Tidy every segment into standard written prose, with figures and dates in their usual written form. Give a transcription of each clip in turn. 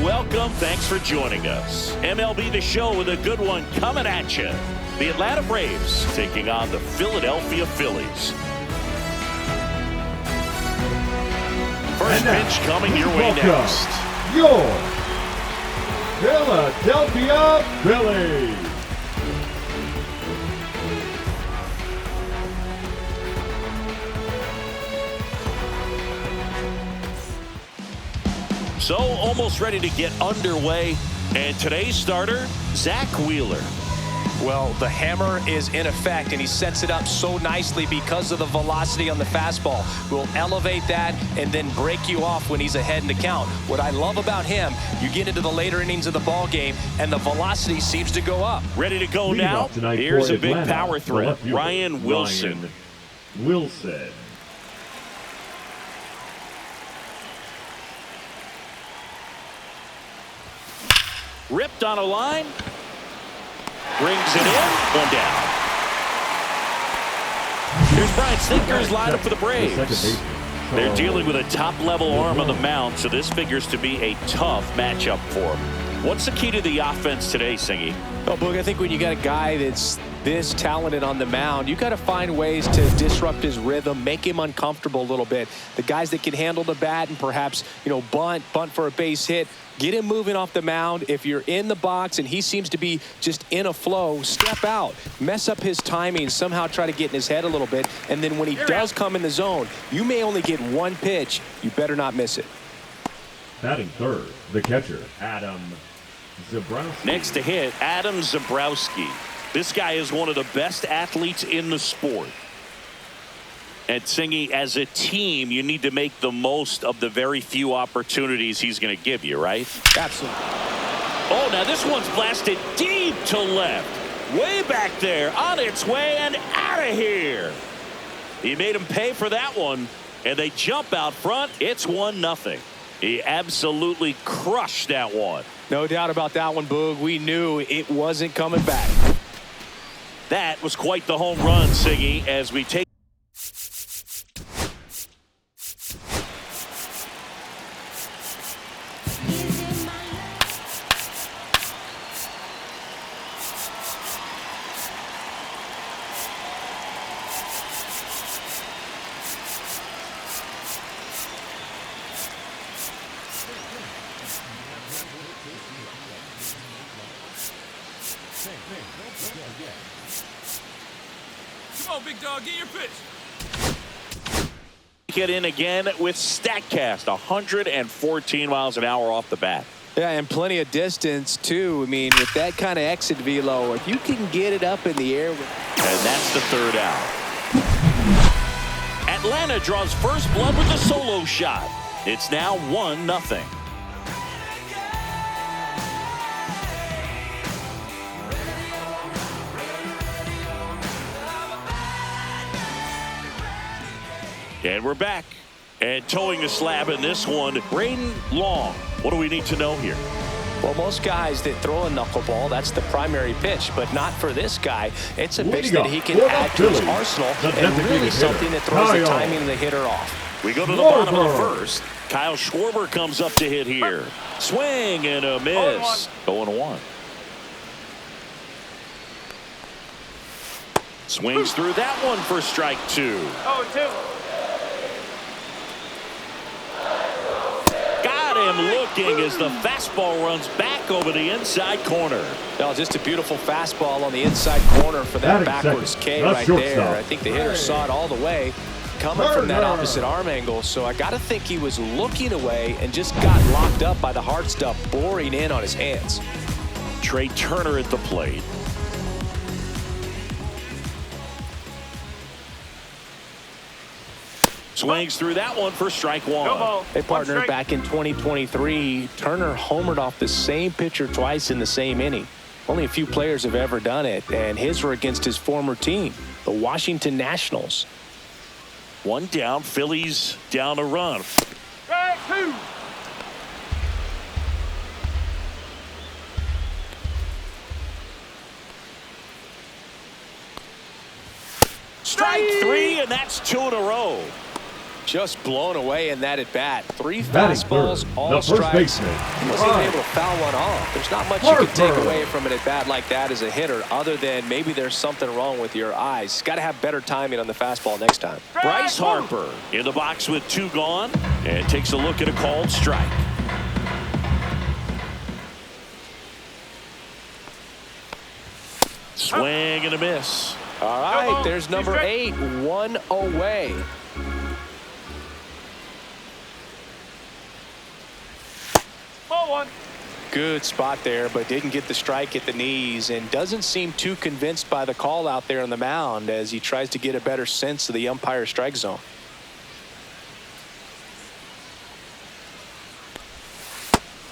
welcome. Thanks for joining us. MLB The Show with a good one coming at you. The Atlanta Braves taking on the Philadelphia Phillies. First pitch coming your way next. Your Philadelphia Phillies. So almost ready to get underway. And today's starter, Zach Wheeler. Well, the hammer is in effect, and he sets it up so nicely because of the velocity on the fastball. Will elevate that and then break you off when he's ahead in the count. What I love about him, you get into the later innings of the ball game, and the velocity seems to go up. Ready to go now? Here's a big power threat, Ryan Wilson. Ripped on a line. Brings it in. One down. Here's Brian Snitker's lineup for the Braves. They're dealing with a top-level arm on the mound, so this figures to be a tough matchup for them. What's the key to the offense today, Singy? Oh, Boog, I think when you got a guy that's this talented on the mound, you got to find ways to disrupt his rhythm, make him uncomfortable a little bit. The guys that can handle the bat and perhaps, bunt for a base hit, get him moving off the mound. If you're in the box and he seems to be just in a flow, step out, mess up his timing, somehow try to get in his head a little bit. And then when he does come in the zone, you may only get one pitch. You better not miss it. Batting third, the catcher, Adam Zabrowski. Next to hit, Adam Zabrowski. This guy is one of the best athletes in the sport. And Singy, as a team, you need to make the most of the very few opportunities he's going to give you, right? Absolutely. Oh, now this one's blasted deep to left. Way back there, on its way and out of here. He made him pay for that one, and they jump out front. It's 1-0. He absolutely crushed that one. No doubt about that one, Boog. We knew it wasn't coming back. That was quite the home run, Siggy, as we take. Come on, big dog, get your pitch. Get in again with StatCast, 114 miles an hour off the bat. Yeah, and plenty of distance, too. I mean, with that kind of exit velo, if you can get it up in the air. And that's the third out. Atlanta draws first blood with a solo shot. It's now 1-0. And we're back. And towing the slab in this one, Braden Long. What do we need to know here? Well, most guys that throw a knuckleball, that's the primary pitch, but not for this guy. It's a pitch that he can add to his arsenal and really something that throws the timing of the hitter off. We go to the bottom of the first. Kyle Schwarber comes up to hit here. Swing and a miss. 0-1. Swings through that one for strike 2. 0-2. Him looking as the fastball runs back over the inside corner. Well, just a beautiful fastball on the inside corner for that backwards K right there. I think the hitter saw it all the way coming from that opposite arm angle. So I got to think he was looking away and just got locked up by the hard stuff boring in on his hands. Trey Turner at the plate. Swings through that one for strike 1. Hey, partner, back in 2023, Turner homered off the same pitcher twice in the same inning. Only a few players have ever done it, and his were against his former team, the Washington Nationals. One down, Phillies down a run. Strike 2. Strike 3, and that's 2 in a row. Just blown away in that at bat. 3 Batting fastballs, third, all the first strikes. baseman, He wasn't even able to foul one off. There's not much you can take away from an at bat like that as a hitter, other than maybe there's something wrong with your eyes. Got to have better timing on the fastball next time. Bryce Harper in the box with 2 gone and takes a look at a called strike. Swing and a miss. All right, there's number 8, 1 away. Good spot there, but didn't get the strike at the knees and doesn't seem too convinced by the call out there on the mound as he tries to get a better sense of the umpire's strike zone.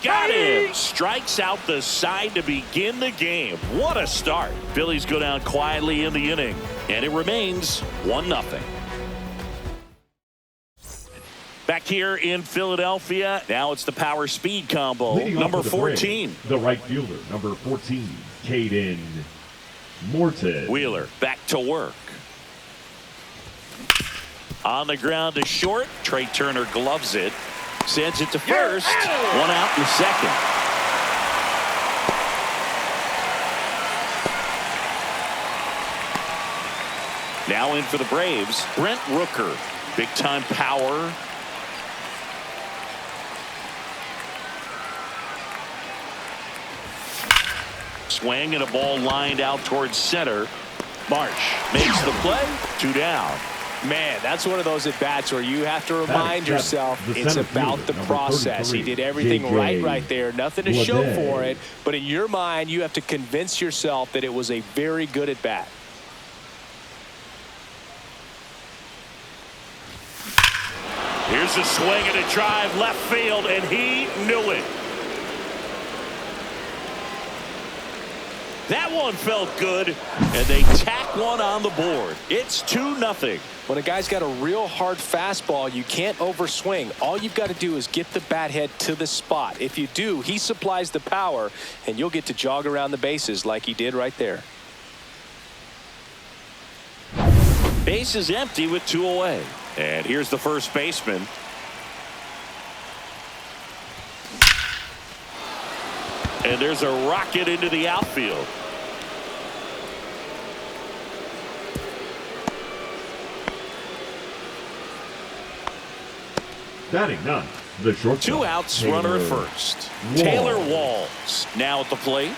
Got him. Strikes out the side to begin the game. What a start. Phillies go down quietly in the inning, and it remains 1-0. Back here in Philadelphia, now it's the power speed combo. Leading Number off with 14. The right fielder, number 14, Caden Morton. Wheeler back to work. On the ground to short. Trey Turner gloves it. Sends it to first. 1 out in second. Now in for the Braves, Brent Rooker. Big time power. Swing and a ball lined out towards center. Marsh makes the play. 2 down. Man, that's one of those at-bats where you have to remind yourself it's about the process. He did everything right there. Nothing to show for it. But in your mind, you have to convince yourself that it was a very good at-bat. Here's a swing and a drive left field, and he knew it. That one felt good, and they tack one on the board. It's 2-0. When a guy's got a real hard fastball, you can't overswing. All you've got to do is get the bat head to the spot. If you do, he supplies the power, and you'll get to jog around the bases like he did right there. Base is empty with 2 away. And here's the first baseman. And there's a rocket into the outfield. Batting 9, the shortstop. 2 outs, runner at first. Taylor Walls now at the plate.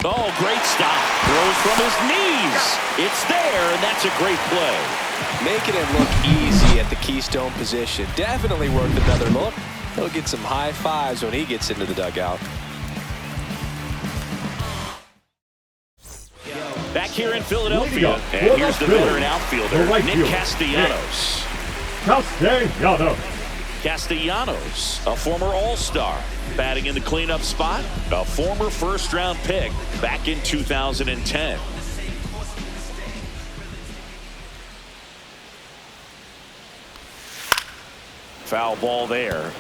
Oh, great stop. Throws from his knees. It's there, and that's a great play. Making it look easy at the keystone position. Definitely worth another look. He'll get some high fives when he gets into the dugout. Back here in Philadelphia, and here's the veteran outfielder, Nick Castellanos. Castellanos, a former All-Star, batting in the cleanup spot, a former first-round pick back in 2010. Foul ball there.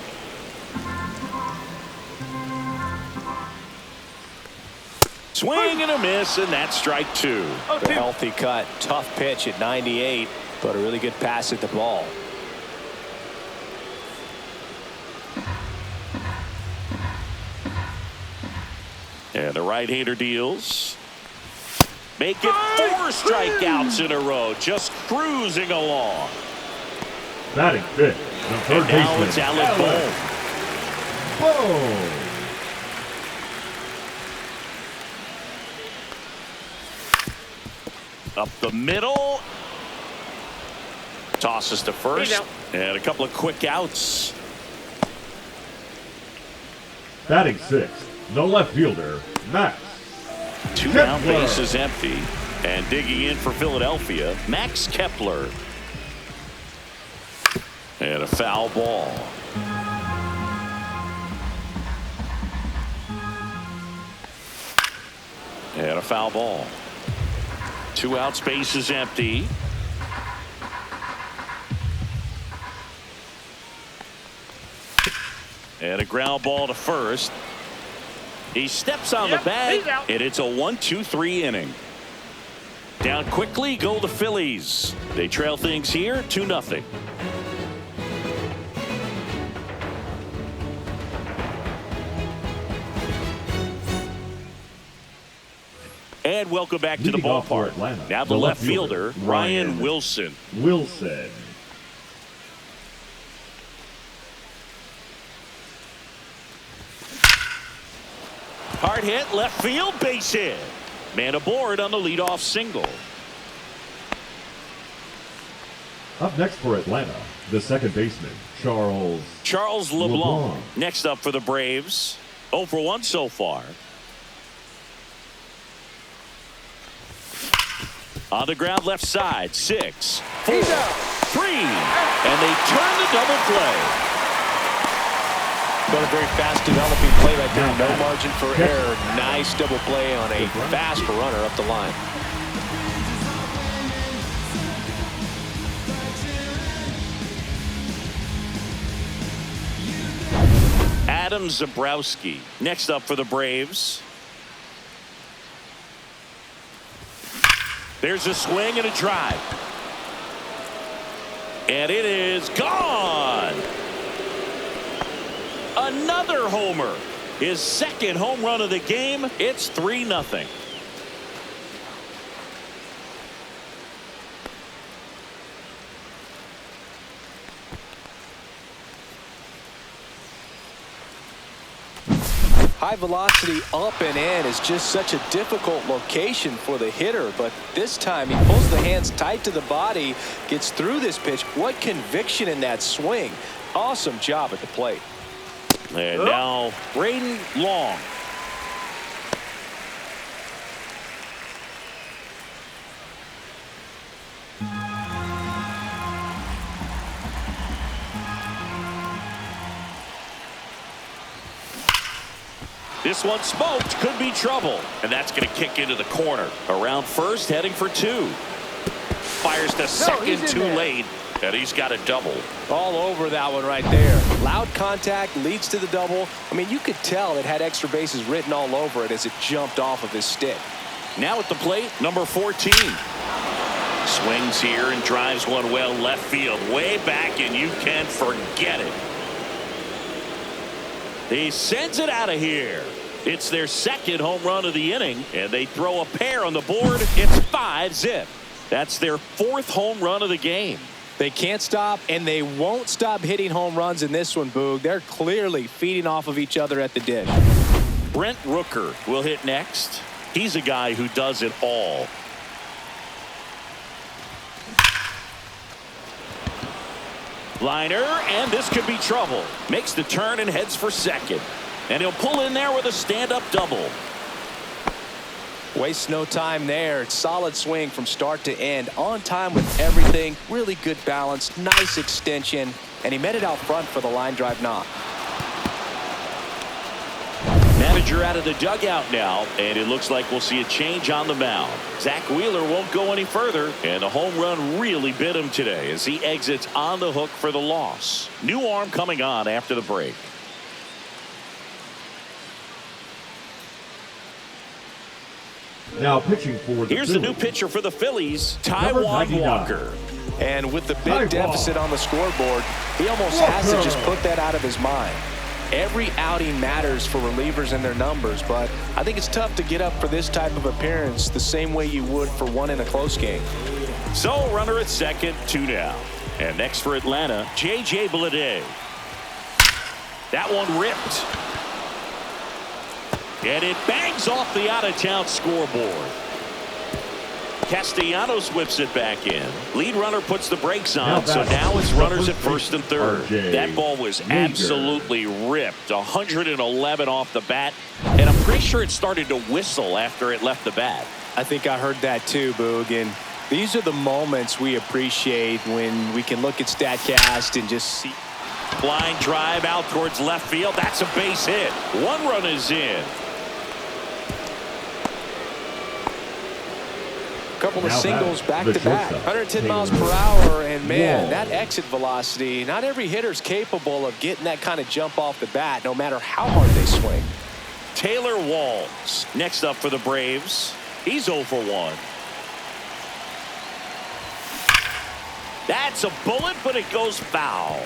Swing and a miss, and that's strike 2. A healthy cut, tough pitch at 98, but a really good pass at the ball. And the right-hander deals. Make it 4 strikeouts in a row, just cruising along. Batting 5th, the third And now baseman. it's Alec Bohm. Boom. Up the middle. Tosses to first. And a couple of quick outs. Batting 6th, the left fielder, Max 2 down, bases empty. And digging in for Philadelphia, Max Kepler. And a foul ball. And a foul ball. 2 outs, bases empty. And a ground ball to first. He steps on the bag, and it's a 1-2-3 inning. Down quickly go the Phillies. They trail things here 2-0. And welcome back to the ballpark. Now the left fielder, Ryan Wilson. Hard hit, left field, base hit. Man aboard on the leadoff single. Up next for Atlanta, the second baseman, Charles LeBlanc. Next up for the Braves, 0 for 1 so far. On the ground left side, 6, 4, 3, and they turn the double play. Got a very fast developing play right there. No margin for error. Nice double play on a fast runner up the line. Adam Zabrowski next up for the Braves. There's a swing and a drive. And it is gone. Another homer. His second home run of the game. It's 3-0. High velocity up and in is just such a difficult location for the hitter, but this time he pulls the hands tight to the body, gets through this pitch. What conviction in that swing. Awesome job at the plate. And now Braden Long. This one smoked, could be trouble, and that's going to kick into the corner. Around first, heading for 2. Fires to second too late, and he's got a double. All over that one right there. Loud contact leads to the double. I mean, you could tell it had extra bases written all over it as it jumped off of his stick. Now at the plate, number 14. Swings here and drives one well left field. Way back, and you can forget it. He sends it out of here. It's their second home run of the inning, and they throw a pair on the board. It's 5-zip. That's their 4th home run of the game. They can't stop, and they won't stop hitting home runs in this one, Boog. They're clearly feeding off of each other at the dish. Brent Rooker will hit next. He's a guy who does it all. Liner, and this could be trouble. Makes the turn and heads for second. And he'll pull in there with a stand-up double. Wastes no time there. Solid swing from start to end. On time with everything. Really good balance. Nice extension. And he met it out front for the line drive knock. Manager out of the dugout now, and it looks like we'll see a change on the mound. Zach Wheeler won't go any further, and the home run really bit him today as he exits on the hook for the loss. New arm coming on after the break. Now pitching for the Here's the new pitcher for the Phillies, Taijuan Walker. And with the big deficit on the scoreboard, he almost has to just put that out of his mind. Every outing matters for relievers and their numbers, but I think it's tough to get up for this type of appearance the same way you would for one in a close game. So runner at second, 2 down. And next for Atlanta, J.J. Bleday. That one ripped. And it bangs off the out-of-town scoreboard. Castellanos whips it back in. Lead runner puts the brakes on, so now it's runners at first and third. That ball was absolutely ripped. 111 off the bat, and I'm pretty sure it started to whistle after it left the bat. I think I heard that too, Boog. And these are the moments we appreciate when we can look at StatCast and just see. Line drive out towards left field. That's a base hit. 1 run is in. Couple of singles back to back. 110 miles per hour, and man, that exit velocity, not every hitter's capable of getting that kind of jump off the bat, no matter how hard they swing. Taylor Walls. Next up for the Braves, he's 0 for 1. That's a bullet, but it goes foul.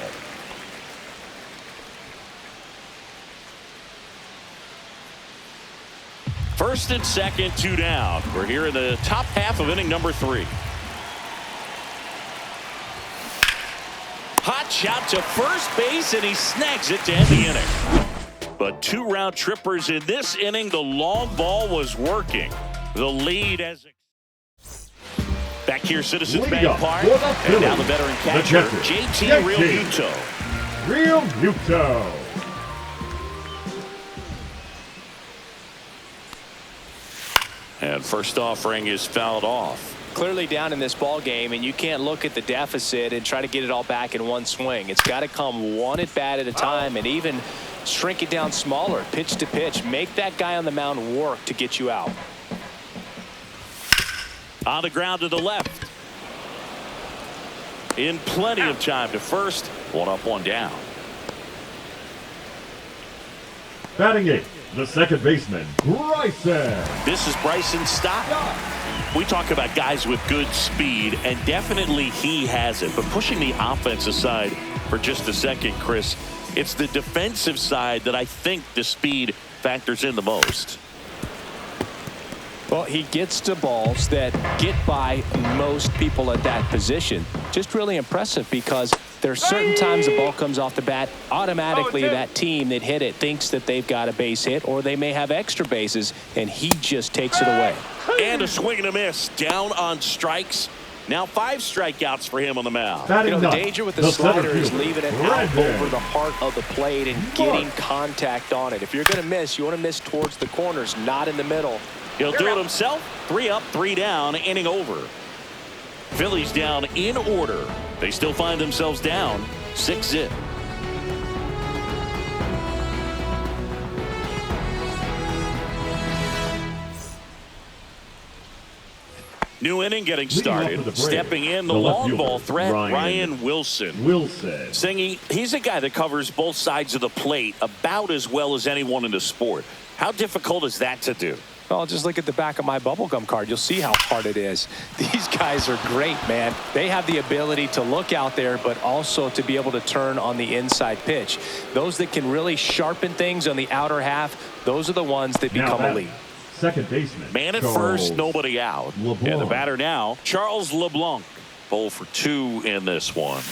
First and second, 2 down. We're here in the top half of inning number 3. Hot shot to first base, and he snags it to end the inning. But 2 round trippers in this inning. The long ball was working. The lead as back here, Citizens Bank Park, and now the veteran catcher, JT Realmuto. And first offering is fouled off. Clearly down in this ball game, and you can't look at the deficit and try to get it all back in one swing. It's got to come one at bat at a time, and even shrink it down smaller, pitch to pitch. Make that guy on the mound work to get you out. On the ground to the left. In plenty of time to first. 1 up, 1 down. Batting 8th, the second baseman, Bryson. This is Bryson's stop. We talk about guys with good speed, and definitely he has it. But pushing the offense aside for just a second, Chris, it's the defensive side that I think the speed factors in the most. Well, he gets to balls that get by most people at that position. Just really impressive, because there's certain times the ball comes off the bat, automatically that team that hit it thinks that they've got a base hit, or they may have extra bases, and he just takes it away. And a swing and a miss. Down on strikes. Now 5 strikeouts for him on the mound. You know, the danger with the slider is leaving it out over the heart of the plate and getting contact on it. If you're going to miss, you want to miss towards the corners, not in the middle. He'll do it himself. 3 up, 3 down, inning over. Phillies down in order. They still find themselves down 6-0. New inning getting started. Stepping in, the long ball threat, Ryan Wilson. Singy, he's a guy that covers both sides of the plate about as well as anyone in the sport. How difficult is that to do? Well, just look at the back of my bubblegum card. You'll see how hard it is. These guys are great, man. They have the ability to look out there, but also to be able to turn on the inside pitch. Those that can really sharpen things on the outer half, those are the ones that become elite. Second baseman, man at first, nobody out. And the batter now, Charles LeBlanc. 0 for 2 in this one.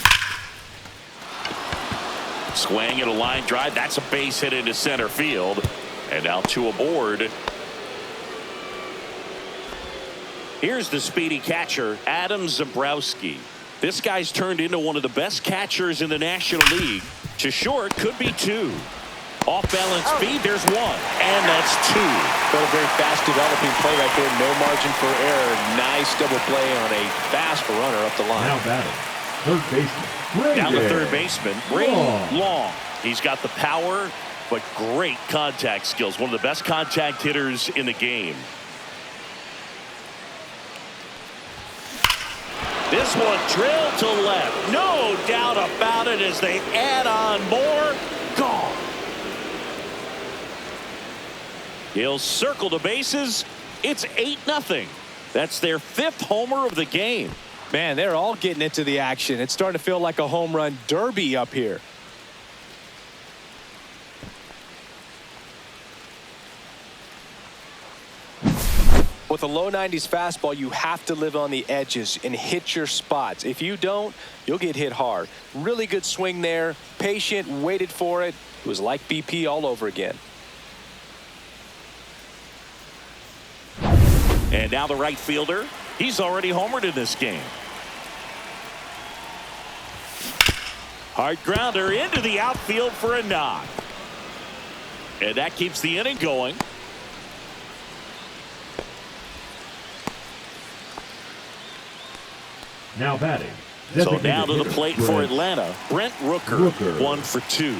Swing and a line drive. That's a base hit into center field. And now 2 aboard. Here's the speedy catcher, Adam Zabrowski. This guy's turned into one of the best catchers in the National League. To short, could be 2. Off-balance speed, there's 1. And that's 2. Got a very fast developing play right there. No margin for error. Nice double play on a fast runner up the line. Now batting, third baseman. Down the third baseman, Braden Long. He's got the power, but great contact skills. One of the best contact hitters in the game. This one drilled to left. No doubt about it as they add on more. Gone. He'll circle the bases. It's 8-0. That's their 5th homer of the game. Man, they're all getting into the action. It's starting to feel like a home run derby up here. With a low 90s fastball, you have to live on the edges and hit your spots. If you don't, you'll get hit hard. Really good swing there. Patient, waited for it. It was like BP all over again. And now the right fielder. He's already homered in this game. Hard grounder into the outfield for a knock. And that keeps the inning going. Now batting. So now to the plate for Atlanta, Brent Rooker. 1 for 2.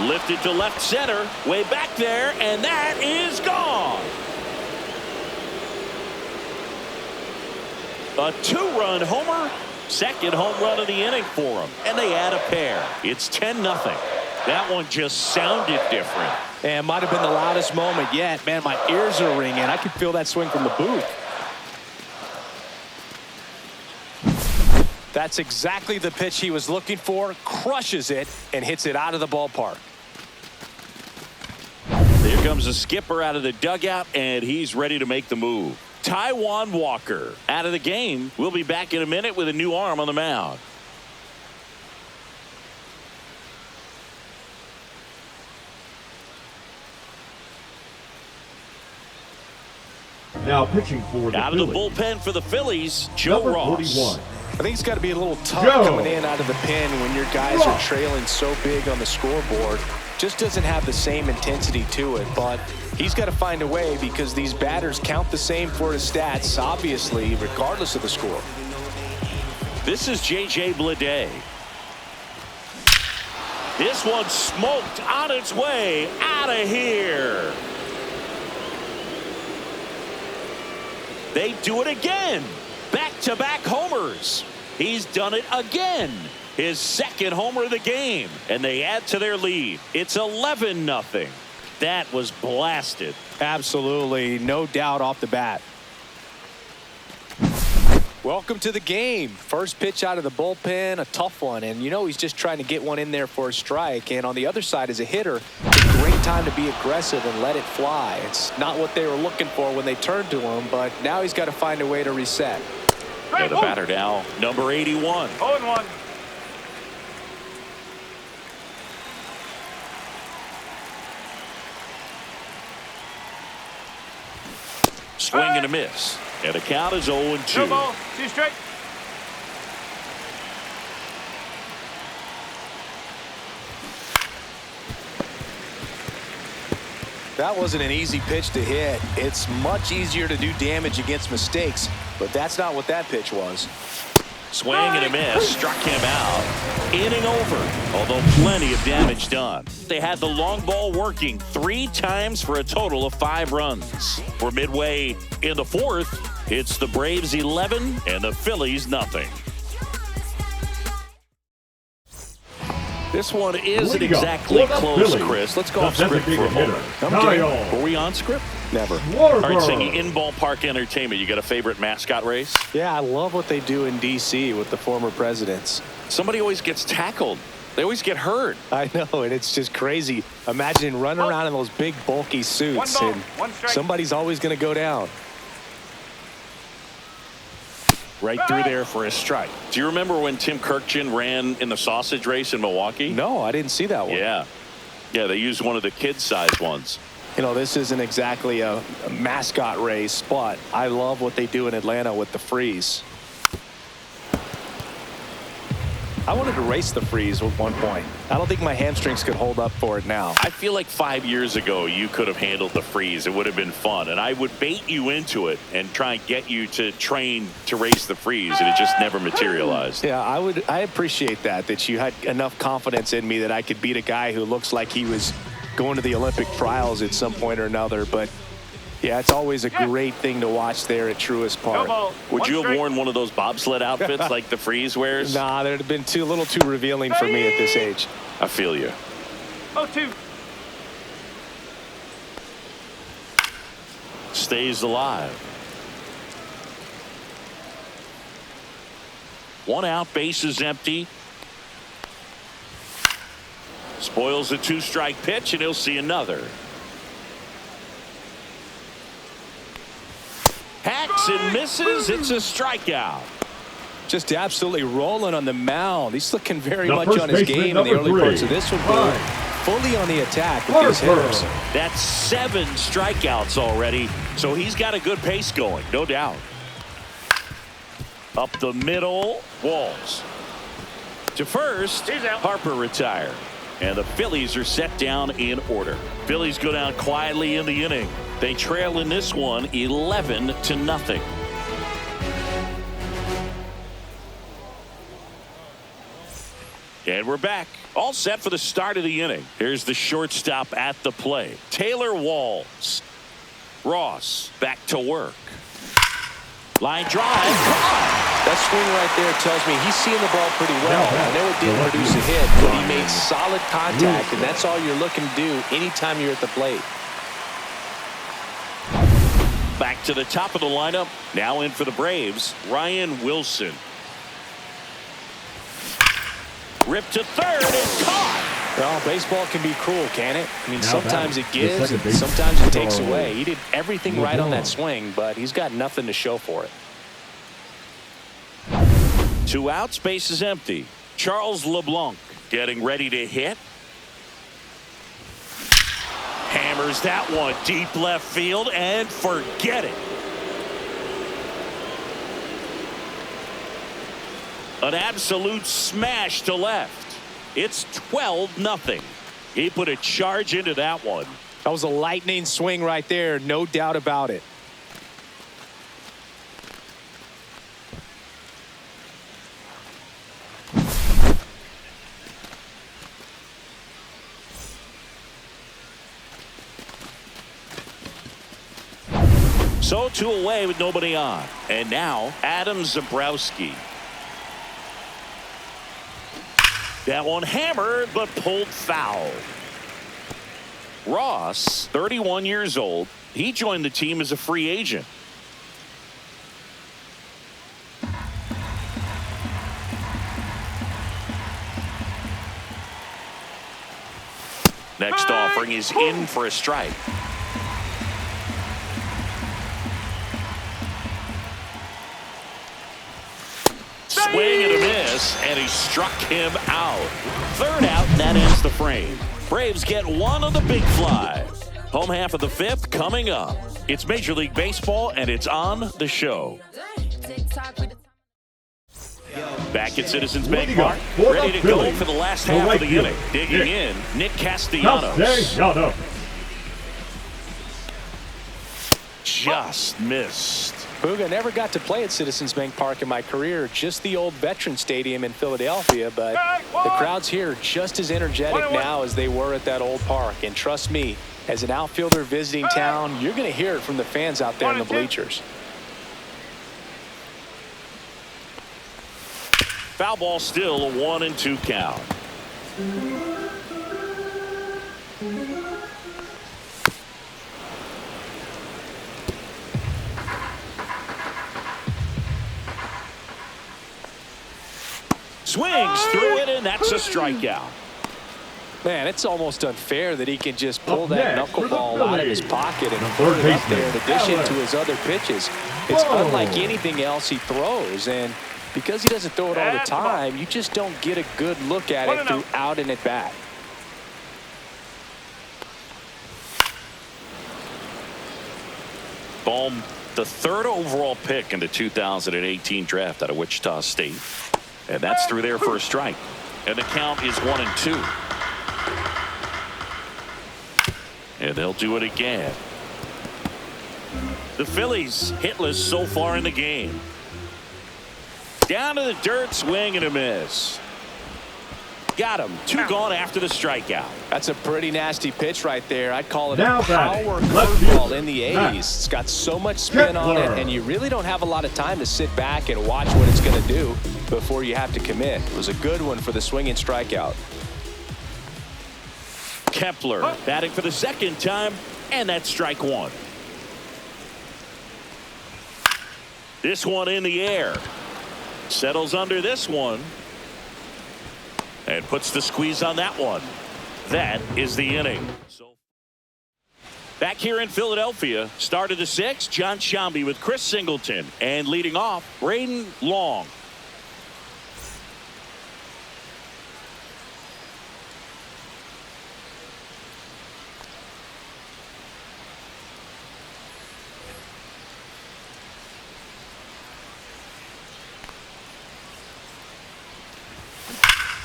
Lifted to left center, way back there, and that is gone. A 2-run homer Second home run of the inning for him. And they add a pair. It's 10-0. That one just sounded different. And might have been the loudest moment yet. Man, my ears are ringing. I could feel that swing from the booth. That's exactly the pitch he was looking for. Crushes it and hits it out of the ballpark. Here comes the skipper out of the dugout, and he's ready to make the move. Taijuan Walker out of the game. We'll be back in a minute with a new arm on the mound. Now pitching for the out of the bullpen for the Phillies, Joe Ross. 41. I think it's got to be a little tough Joe coming in out of the pen when your guys are trailing so big on the scoreboard. Just doesn't have the same intensity to it, but he's got to find a way because these batters count the same for his stats, obviously, regardless of the score. This is J.J. Bleday. This one smoked on its way out of here. They do it again. Back-to-back homers. He's done it again. His second homer of the game. And they add to their lead. It's 11-0. That was blasted. Absolutely. No doubt off the bat. Welcome to the game. First pitch out of the bullpen, a tough one. And you know he's just trying to get one in there for a strike. And on the other side as a hitter, it's a great time to be aggressive and let it fly. It's not what they were looking for when they turned to him, but now he's got to find a way to reset. And the batter now, number 81. 0-1. Swing and a miss. And the count is 0-2. No ball. 2 straight. That wasn't an easy pitch to hit. It's much easier to do damage against mistakes, but that's not what that pitch was. Swing and a miss. Struck him out. Inning over. Although plenty of damage done. They had the long ball working 3 times for a total of 5 runs. We're midway in the 4th. It's the Braves 11 and the Phillies nothing. This one isn't exactly close, Chris. Let's go off script for a moment. Were we on script? Never. All right, singing in ballpark entertainment. You got a favorite mascot race? Yeah, I love what they do in D.C. with the former presidents. Somebody always gets tackled. They always get hurt. I know, and it's just crazy. Imagine running around in those big, bulky suits, and somebody's always going to go down. Right through there for a strike. Do you remember when Tim Kirkjian ran in the sausage race in Milwaukee? No, I didn't see that one. Yeah. Yeah, they used one of the kid-sized ones. You know, this isn't exactly a mascot race, but I love what they do in Atlanta with the freeze. I wanted to race the freeze at one point. I don't think my hamstrings could hold up for it now. I feel like 5 years ago you could have handled the freeze. It would have been fun, and I would bait you into it and try and get you to train to race the freeze, and it just never materialized. Yeah, I appreciate that you had enough confidence in me that I could beat a guy who looks like he was going to the Olympic trials at some point or another. But yeah, it's always a great thing to watch there at Truist Park. Would you have worn one of those bobsled outfits like the freeze wears? Nah, they'd have been a little too revealing for me at this age. I feel you. 0-2. Stays alive. 1 out, base is empty. Spoils the 2-strike pitch, and he'll see another. Hacks and misses. It's a strikeout. Just absolutely rolling on the mound. He's looking very much on his game in the early parts of this one. Fully on the attack with these hitters. That's 7 strikeouts already, so he's got a good pace going, no doubt. Up the middle, Walls. To first, Harper retired. And the Phillies are set down in order. Phillies go down quietly in the inning. They trail in this one 11-0. And we're back. All set for the start of the inning. Here's the shortstop at the plate. Taylor Walls. Ross back to work. Line drive. That swing right there tells me he's seeing the ball pretty well. I know it didn't produce a hit, but he made solid contact, and that's all you're looking to do anytime you're at the plate. Back to the top of the lineup. Now in for the Braves, Ryan Wilson. Ripped to third and caught. Well, baseball can be cruel, can it? I mean, Now sometimes it batting, gives, and sometimes it takes away. He did everything right on that swing, but he's got nothing to show for it. 2 outs, base is empty. Charles LeBlanc getting ready to hit. Hammers that one deep left field and forget it. An absolute smash to left. It's 12-0. He put a charge into that one. That was a lightning swing right there, no doubt about it. So 2 away with nobody on. And now Adam Zabrowski. That one hammered but pulled foul. Ross, 31 years old. He joined the team as a free agent. Next offering is in for a strike. Swing and a miss, and he struck him out. 3rd out, and that ends the frame. Braves get one of the big fly. Home half of the 5th coming up. It's Major League Baseball, and it's on the show. Back at Citizens Bank Park, ready to go for the last half of the inning. Digging in, Nick Castellanos. Just missed. Booga, never got to play at Citizens Bank Park in my career, just the old Veteran Stadium in Philadelphia, but the crowds here are just as energetic now as they were at that old park. And trust me, as an outfielder visiting town, you're going to hear it from the fans out there in the bleachers. Foul ball, still a 1-2 count. Swings through it, and that's a strikeout. Man, it's almost unfair that he can just pull that knuckleball out of his pocket and put it up there in addition to his other pitches. It's unlike anything else he throws, and because he doesn't throw it all the time, you just don't get a good look at it throughout an at-bat. Bohm, the 3rd overall pick in the 2018 draft out of Wichita State. And that's through there for a strike. And the count is 1-2. And they'll do it again. The Phillies hitless so far in the game. Down to the dirt, swing and a miss. Got him. 2 gone after the strikeout. That's a pretty nasty pitch right there. I'd call it a power curveball in the 80s. It's got so much spin on it, and you really don't have a lot of time to sit back and watch what it's going to do before you have to commit. It was a good one for the swinging strikeout. Kepler batting for the 2nd time, and that's strike 1. This one in the air. Settles under this one. And puts the squeeze on that one. That is the inning. So back here in Philadelphia, start of the 6th, John Sciambi with Chris Singleton. And leading off, Braden Long.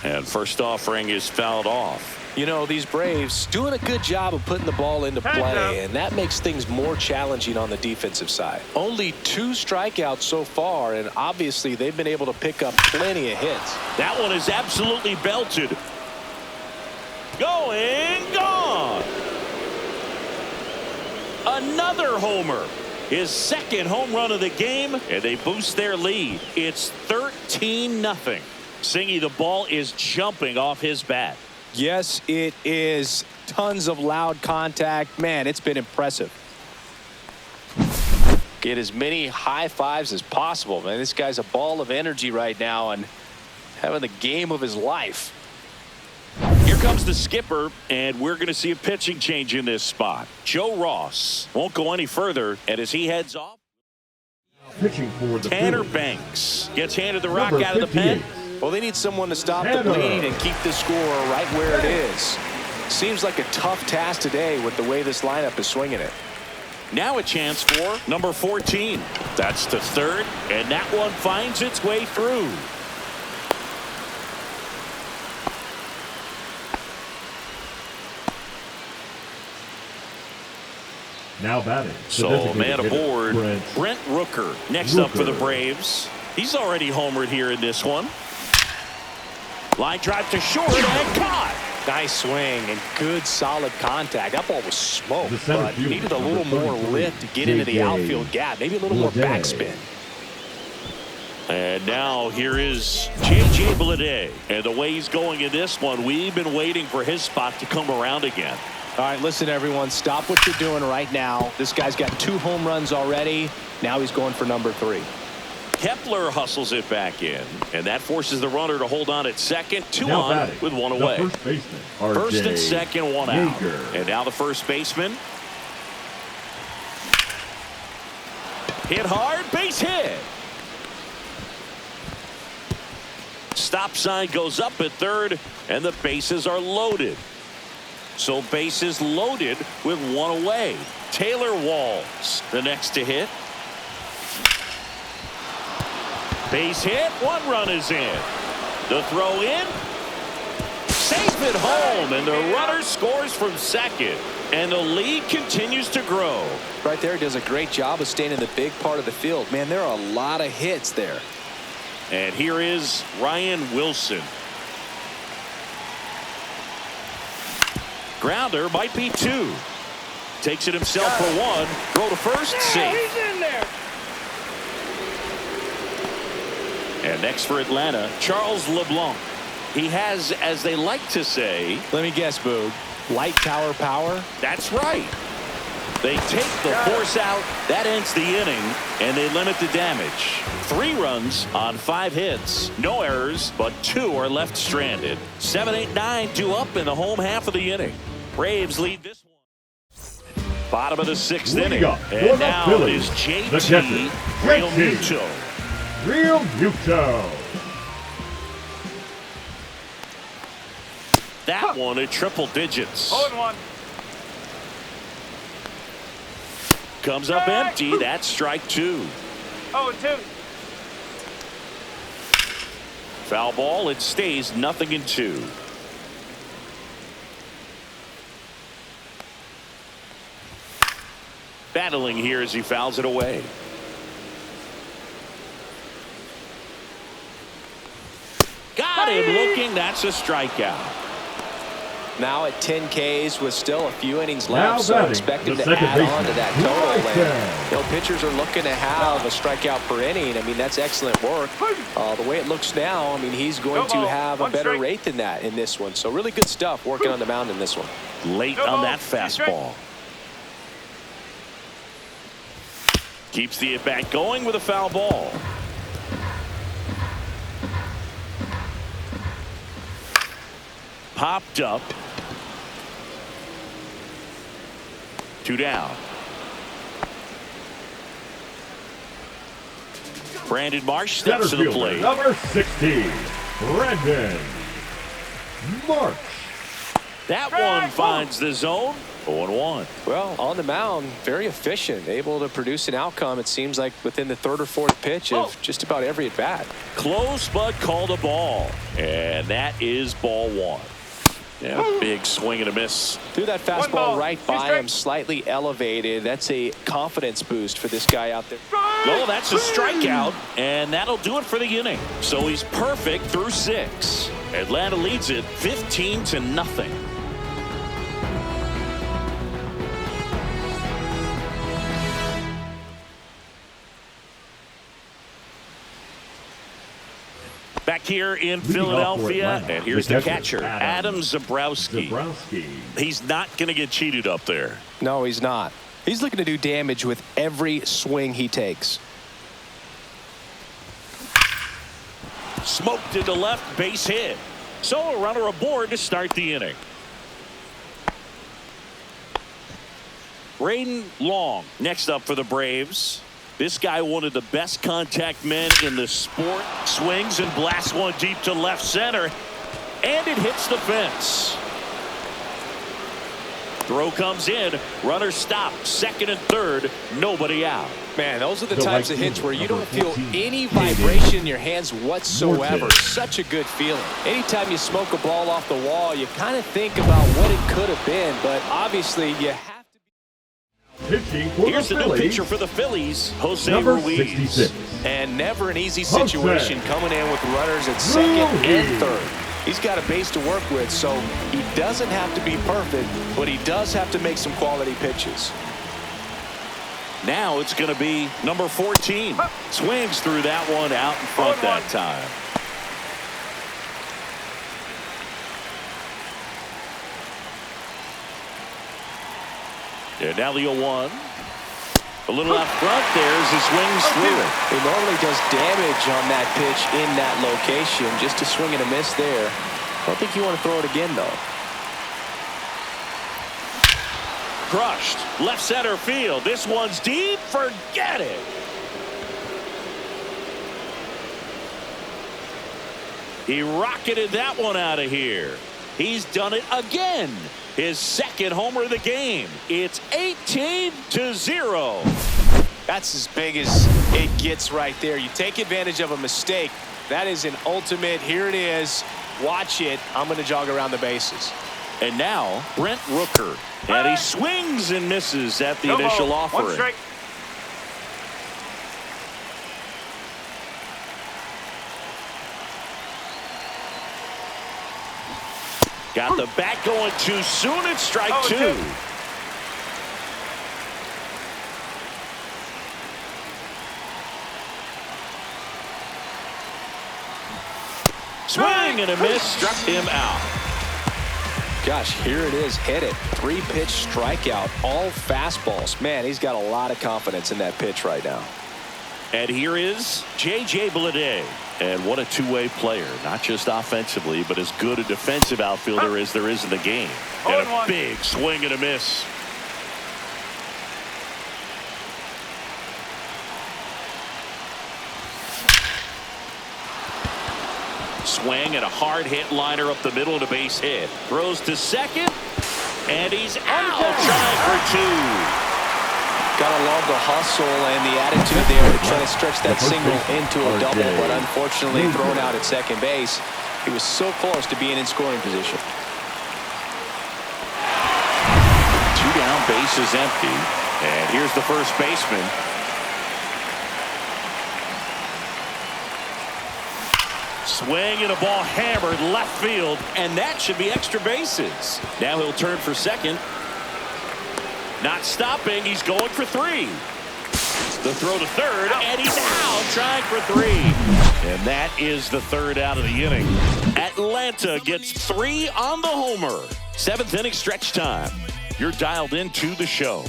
And first offering is fouled off. You know, these Braves doing a good job of putting the ball into play, and that makes things more challenging on the defensive side. Only 2 strikeouts so far, and obviously they've been able to pick up plenty of hits. That one is absolutely belted. Going, gone. Another homer. His second home run of the game, and they boost their lead. It's 13-0. Singy, the ball is jumping off his bat. Yes, it is. Tons of loud contact. Man, it's been impressive. Get as many high fives as possible, man. This guy's a ball of energy right now and having the game of his life. Here comes the skipper, and we're going to see a pitching change in this spot. Joe Ross won't go any further, and as he heads off, Pitching for the Tanner Phillies. Banks gets handed the rock Number out of the pen. 58. Well, they need someone to stop Tanner. the bleed and keep the score right where it is. Seems like a tough task today with the way this lineup is swinging it. Now a chance for number 14. That's to third, and that one finds its way through. Now batting. So man aboard, Brent Rooker next up for the Braves. He's already homered here in this one. Line drive to short and caught. Nice swing and good solid contact. That ball was smoked, The center but fielder, needed a little number more 33, lift to get into the outfield gap. Maybe a little more backspin. And now here is J.J. Bleday. And the way he's going in this one, we've been waiting for his spot to come around again. All right, listen, everyone. Stop what you're doing right now. This guy's got 2 home runs already. Now he's going for number 3. Kepler hustles it back in, and that forces the runner to hold on at second. 2 Now on batting, with 1 the away. First baseman, First and second, 1 out. Yeager. And now the first baseman. Hit hard, base hit. Stop sign goes up at third, and the bases are loaded. So bases loaded with 1 away. Taylor Walls, the next to hit. Base hit, 1 run is in. The throw in. Safe at home, and the runner scores from second. And the lead continues to grow. Right there, does a great job of staying in the big part of the field. Man, there are a lot of hits there. And here is Ryan Wilson. Grounder might be 2. Takes it himself for 1. Throw to first, safe. He's in there. And next for Atlanta, Charles LeBlanc. He has, as they like to say, Let me guess, Boog. Light tower power? that's right. They take the force out. That ends the inning, and they limit the damage. 3 runs on 5 hits. No errors, but 2 are left stranded. 7, 8, 9, 2 up in the home half of the inning. Braves lead this one. Bottom of the 6th inning. And now it is JT Realmuto. Realmuto. That one at triple digits. 0-1. Comes up empty. That's strike 2. 0-2. Foul ball. It stays 0-2. Battling here as he fouls it away. Got him looking. That's a strikeout. Now at 10 Ks with still a few innings Now left, so batting, expect him the to second add on baseman, to that total. Bryson. And, you know, pitchers are looking to have a strikeout per inning. I mean, that's excellent work. The way it looks now, I mean, he's going to have a better rate than that in this one. So really good stuff working on the mound in this one. Late on that fastball. Keeps the at-bat going with a foul ball. Popped up. 2 down. Brandon Marsh steps to the plate. Number 60, Brandon Marsh. That one finds the zone. 0-1. Well, on the mound, very efficient, able to produce an outcome, it seems like, within the 3rd or 4th pitch of just about every at-bat. Close, but called a ball. And that is ball 1. Yeah, big swing and a miss. Threw that fastball right by strikes. him, slightly elevated. That's a confidence boost for this guy out there. Oh, that's a strikeout, and that'll do it for the inning. So he's perfect through 6. Atlanta leads it 15-0. Back here in Leading Philadelphia, Atlanta, and here's the the catcher, catcher, Adam Zabrowski. He's not going to get cheated up there. No, he's not. He's looking to do damage with every swing he takes. Smoked into left, base hit. So a runner aboard to start the inning. Braden Long next up for the Braves. This guy, one of the best contact men in the sport. Swings and blasts one deep to left center. And it hits the fence. Throw comes in. Runner stopped. Second and third. Nobody out. Man, those are the types of hits where you don't feel any vibration in your hands whatsoever. Such a good feeling. Anytime you smoke a ball off the wall, you kind of think about what it could have been. But obviously, you have to. Here's the new pitcher for the Phillies, Jose number Ruiz. 66. And never an easy situation coming in with runners at second and third. He's got a base to work with, so he doesn't have to be perfect, but he does have to make some quality pitches. Now it's going to be number 14. Swings through that one out in front that time. And now the 0-1. A little out front there as he swings through it. He normally does damage on that pitch in that location. Just a swing and a miss there. I don't think you want to throw it again, though. Crushed. Left center field. This one's deep. Forget it. He rocketed that one out of here. He's done it again. His second homer of the game. It's 18-0. That's as big as it gets right there. You take advantage of a mistake. That is an ultimate. Here it is. Watch it. I'm going to jog around the bases. And now Brent Rooker. And he swings and misses at the initial offering. One strike. Got the bat going too soon. It's strike two. Swing and a miss. Struck him out. Gosh, here it is. Hit it. 3-pitch strikeout. All fastballs. Man, he's got a lot of confidence in that pitch right now. And here is J.J. Bleday. And what a two-way player. Not just offensively, but as good a defensive outfielder as there is in the game. And a big swing and a miss. Swing and a hard hit liner up the middle and a base hit. Throws to second. And he's out. Trying for two. Gotta love the hustle and the attitude there to try to stretch that single into a double, but unfortunately thrown out at second base. He was so close to being in scoring position. 2 down, base is empty. And here's the first baseman. Swing and a ball hammered left field, and that should be extra bases. Now he'll turn for second. Not stopping. He's going for 3. The throw to third, and he's out trying for 3. And that is the third out of the inning. Atlanta gets 3 on the homer. 7th inning stretch time. You're dialed into the show.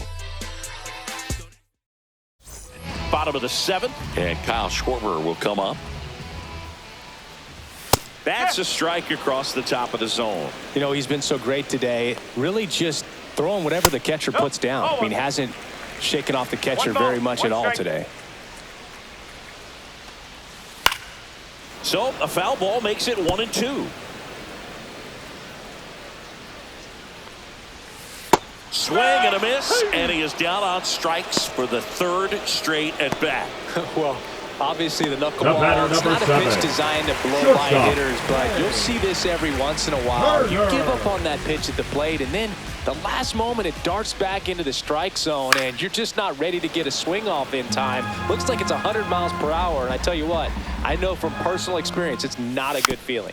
Bottom of the 7th, and Kyle Schwarber will come up. That's a strike across the top of the zone. You know, he's been so great today. Really just throwing whatever the catcher puts down. I mean, hasn't shaken off the catcher very much at all today. So a foul ball makes it 1-2. Swing and a miss, and he is down on strikes for the 3rd straight at bat. Well, obviously the knuckleball, it's not a pitch designed to blow by hitters, but you'll see this every once in a while. You give up on that pitch at the plate, and then the last moment it darts back into the strike zone, and you're just not ready to get a swing off in time. Looks like it's 100 miles per hour, and I tell you what, I know from personal experience it's not a good feeling.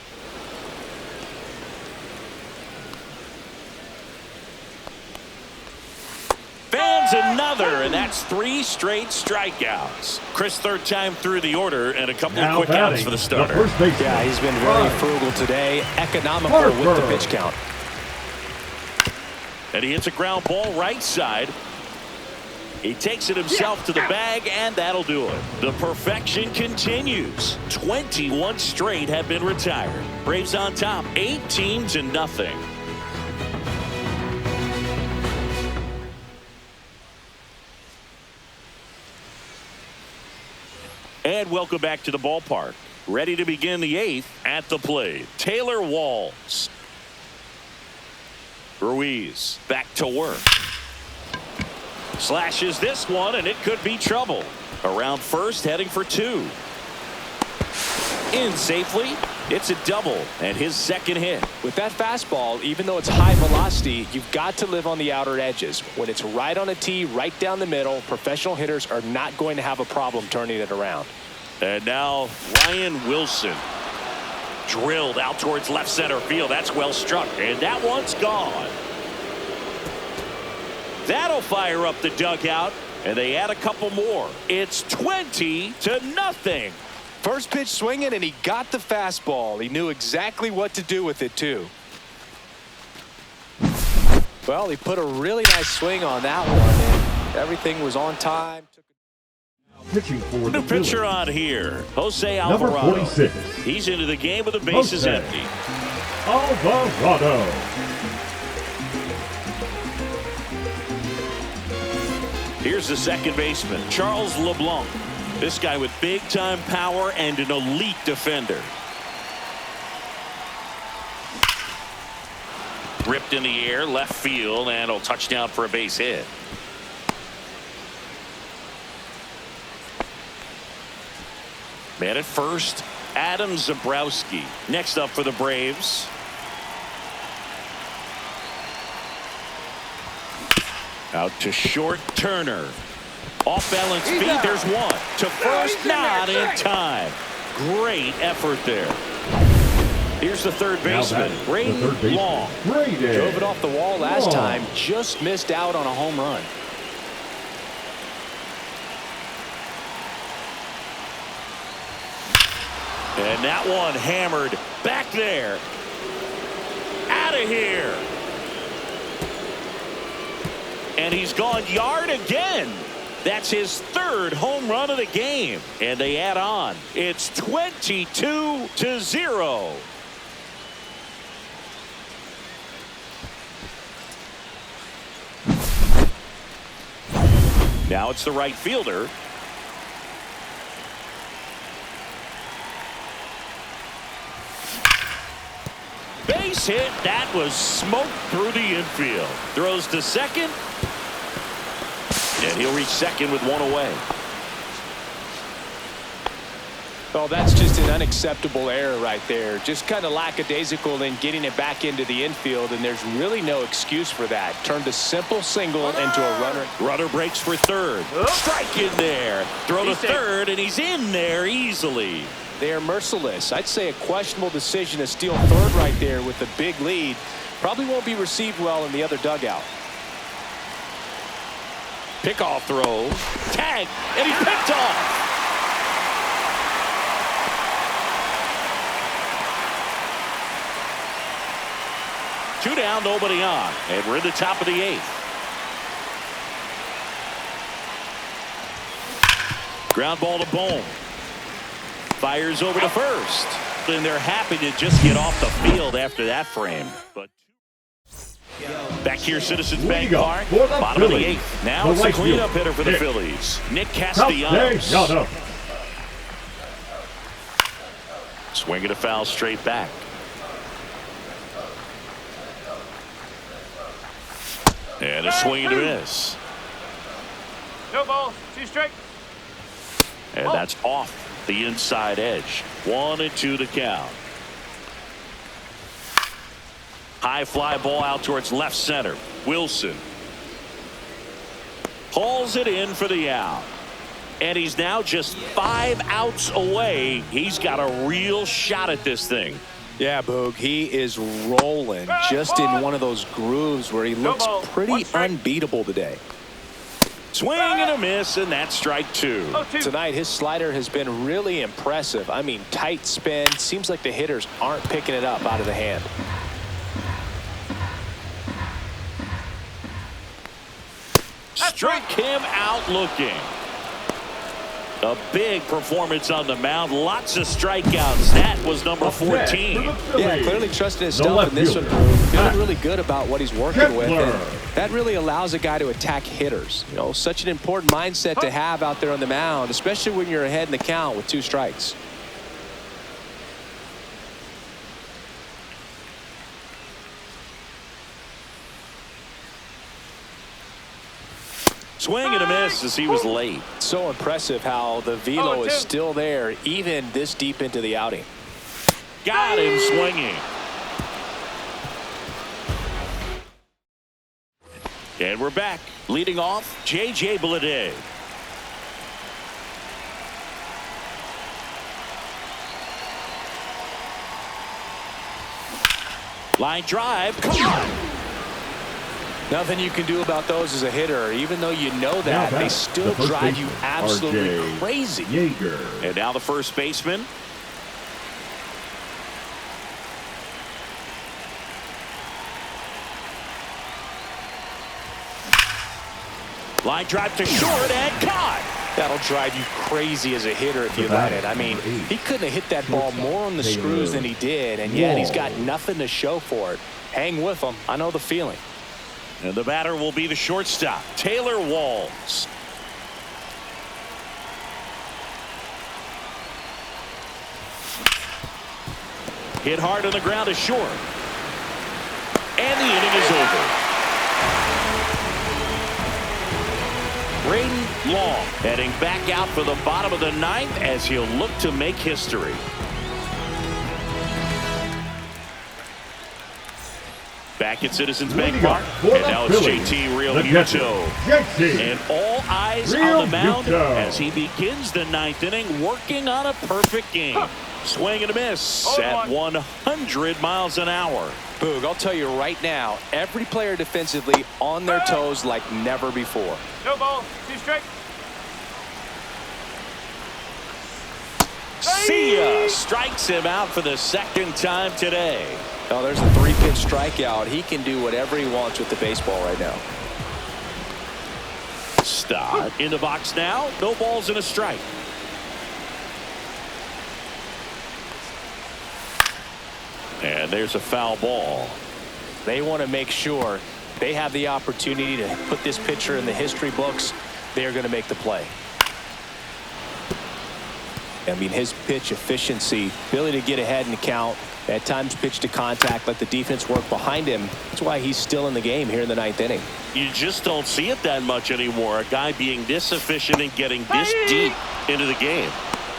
Fans Adds another, and that's 3 straight strikeouts. Chris, third time through the order, and a couple of quick outs for the starter. Yeah, he's been very frugal today, economical with the pitch count. And he hits a ground ball right side. He takes it himself to the bag, and that'll do it. The perfection continues. 21 straight have been retired. Braves on top, 18-0. And welcome back to the ballpark. Ready to begin the 8th at the plate. Taylor Walls. Ruiz back to work. Slashes this one, and it could be trouble. Around first, heading for 2. In safely. It's a double, and his second hit. With that fastball, even though it's high velocity, you've got to live on the outer edges. When it's right on a tee, right down the middle, professional hitters are not going to have a problem turning it around. And now Ryan Wilson. Drilled out towards left center field. That's well struck, and that one's gone. That'll fire up the dugout, and they add a couple more. It's 20-0. First pitch swinging, and he got the fastball. He knew exactly what to do with it, too. Well, he put a really nice swing on that one, and everything was on time. Pitching for the New pitcher on here, Jose Number Alvarado. 46. He's into the game with the bases Jose empty. Alvarado. Here's the second baseman, Charles LeBlanc. This guy with big-time power and an elite defender. Ripped in the air, left field, and a touchdown for a base hit. Man at first, Adam Zabrowski. Next up for the Braves. Out to short, Turner. Off balance feet, there's one. To first, not in time. Great effort there. Here's the third baseman, Braden Long. Drove it off the wall last time, just missed out on a home run. And that one hammered back there. Out of here. And he's gone yard again. That's his third home run of the game. And they add on. It's 22-0. Now it's the right fielder. Base hit. That was smoked through the infield. Throws to second. And he'll reach second with one away. Well, that's just an unacceptable error right there. Just kind of lackadaisical in getting it back into the infield, and there's really no excuse for that. Turned a simple single into a runner. Runner breaks for third. Strike in there. Throw to third, and he's in there easily. They are merciless. I'd say a questionable decision to steal third right there with the big lead. Probably won't be received well in the other dugout. Pickoff throw. Tag, and he's picked off. Two down, nobody on, and we're in the top of the 8th. Ground ball to Bohm. Fires over to first. And they're happy to just get off the field after that frame. But back here, Citizens Bank Park, bottom of the 8th. Now it's the cleanup hitter for the Phillies, Nick Castellanos. Swinging a foul straight back. And a swing and a miss. No ball, 2 strike. And that's off the inside edge. 1-2 the count. High fly ball out towards left center. Wilson hauls it in for the out. And he's now just 5 outs away. He's got a real shot at this thing. Yeah, Boog, he is rolling just in one of those grooves where he looks pretty unbeatable today. Swing and a miss, and that's strike 2. Tonight, his slider has been really impressive. I mean, tight spin. Seems like the hitters aren't picking it up out of the hand. Struck him out looking. A big performance on the mound. Lots of strikeouts. That was number 14. Yeah, clearly trusting his stuff in this one. Feeling really good about what he's working with. And that really allows a guy to attack hitters. You know, such an important mindset to have out there on the mound, especially when you're ahead in the count with 2 strikes. Swing and a miss as he was late. So impressive how the velo is still there even this deep into the outing. Got him swinging. And we're back. Leading off, J.J. Bleday. Line drive. Come on. Nothing you can do about those as a hitter. Even though you know that, they still drive you absolutely crazy. And now the first baseman. Line drive to short and caught. That'll drive you crazy as a hitter if you let it. I mean, he couldn't have hit that ball more on the screws than he did, and yet he's got nothing to show for it. Hang with him. I know the feeling. And the batter will be the shortstop, Taylor Walls. Hit hard on the ground is short. And the inning is over. Braden Long heading back out for the bottom of the 9th as he'll look to make history. Back at Citizens Bank Park, and now it's JT Real Muto. And all eyes on the mound as he begins the 9th inning, working on a perfect game. Swing and a miss at 100 miles an hour. Boog, I'll tell you right now, every player defensively on their toes like never before. No ball, 2 strikes. See ya! Strikes him out for the 2nd time today. Oh, there's a 3-pitch strikeout. He can do whatever he wants with the baseball right now. Stott in the box now. No balls and a strike. And there's a foul ball. They want to make sure they have the opportunity to put this pitcher in the history books. They're going to make the play. I mean, his pitch efficiency, ability to get ahead in the count, at times pitch to contact, let the defense work behind him. That's why he's still in the game here in the 9th inning. You just don't see it that much anymore. A guy being this efficient and getting this deep into the game.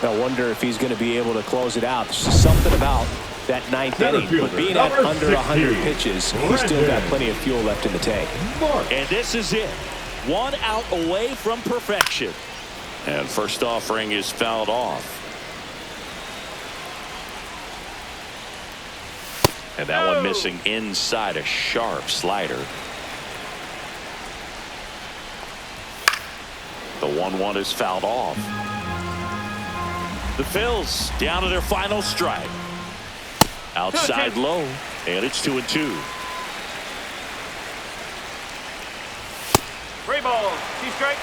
I wonder if he's going to be able to close it out. There's just something about that 9th inning, but being at under 100 pitches, he's still got plenty of fuel left in the tank. And this is it. 1 out away from perfection. And first offering is fouled off. And that one missing inside, a sharp slider. The 1-1 is fouled off. The Phils down to their final strike. Outside low, and it's 2-2. 3 balls, 2 strikes.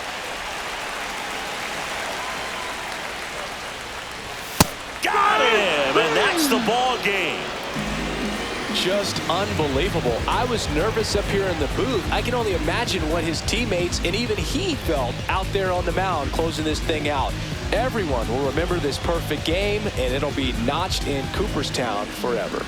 Got him, and that's the ball game. Just unbelievable. I was nervous up here in the booth. I can only imagine what his teammates and even he felt out there on the mound closing this thing out. Everyone will remember this perfect game, and it'll be notched in Cooperstown forever.